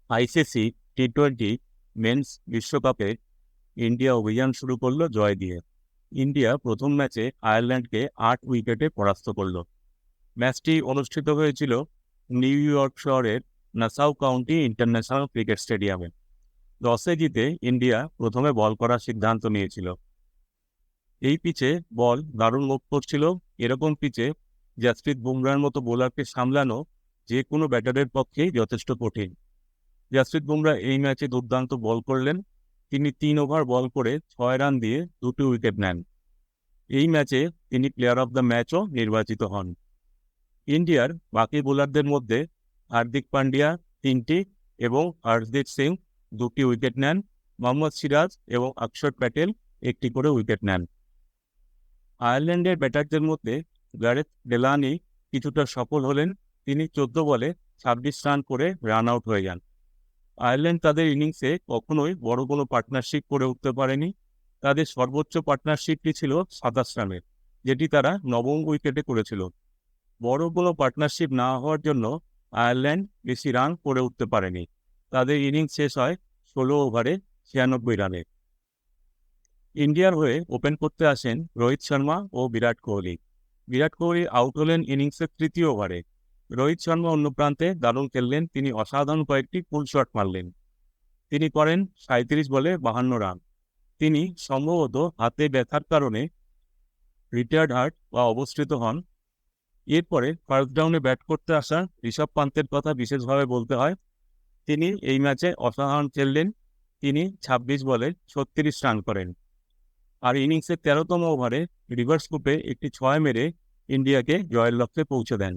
ICC টি-20 men's বিশ্বকাপে India অভিযান শুরু করলো জয় দিয়ে। ইন্ডিয়া প্রথম ম্যাচে আয়ারল্যান্ডকে 8 উইকেটে পরাস্ত করল। ম্যাচটি অনুষ্ঠিত হয়েছিল নিউ ইয়র্ক শহরের নাসাউ কাউন্টি ইন্টারন্যাশনাল ক্রিকেট স্টেডিয়ামে। টসে জিতে ইন্ডিয়া প্রথমে বল করার সিদ্ধান্ত নিয়েছিল। এই পিচে বল দারুণ মুখ করছিল। এরকম পিচে জাসপ্রীত বুমরাহর মতো বোলারকে সামলানো যে কোনো ব্যাটারের পক্ষেই যথেষ্ট কঠিন। জাসপ্রীত বুমরাহ এই ম্যাচে দুর্দান্ত বল করলেন। তিনি 3 ওভার বল করে 6 রান দিয়ে 2টি উইকেট নেন। এই ম্যাচে তিনি প্লেয়ার অব দ্য ম্যাচও নির্বাচিত হন। ইন্ডিয়ার বাকি বোলারদের মধ্যে হার্দিক পান্ডিয়া 3টি এবং হরদীপ সিং 2টি উইকেট নেন। মোহাম্মদ সিরাজ এবং অক্ষর প্যাটেল 1টি করে উইকেট নেন। আয়ারল্যান্ডের ব্যাটারদের মধ্যে গ্যারেথ ডেলানি কিছুটা সফল হলেন। তিনি 14 বলে 26 রান করে রান আউট হয়ে যান। আয়ারল্যান্ড তাদের ইনিংসে কখনোই বড় কোনো পার্টনারশিপ করে উঠতে পারেনি। তাদের সর্বোচ্চ পার্টনারশিপটি ছিল 27 রানের, যেটি তারা নবম উইকেটে করেছিল। বড় কোনো পার্টনারশিপ না হওয়ার জন্য আয়ারল্যান্ড বেশি রান করে উঠতে পারেনি। তাদের ইনিংস শেষ হয় 16 ওভারে 96 রানে। ইন্ডিয়ার হয়ে ওপেন করতে আসেন রোহিত শর্মা ও বিরাট কোহলি। বিরাট কোহলি আউট হলেন ইনিংসের 3য় ওভারে। রোহিত শর্মা অন্য প্রান্তে দারুণ খেললেন। তিনি অসাধারণ কয়েকটি পুল শট মারলেন। তিনি করেন 37 বলে 52 রান। তিনি সম্ভবত হাতে ব্যথার কারণে রিটায়ার্ড হার্ট বা অবস্থিত হন। এরপরে ফার্স্ট ডাউনে ব্যাট করতে আসা ঋষভ পান্তের কথা বিশেষভাবে বলতে হয়। তিনি এই ম্যাচে অসাধারণ খেললেন। তিনি 26 বলে 36 রান করেন। আর ইনিংসের 13তম ওভারে রিভার্স কুপে একটি 6 মেরে ইন্ডিয়াকে জয়ের লক্ষ্যে পৌঁছে দেন।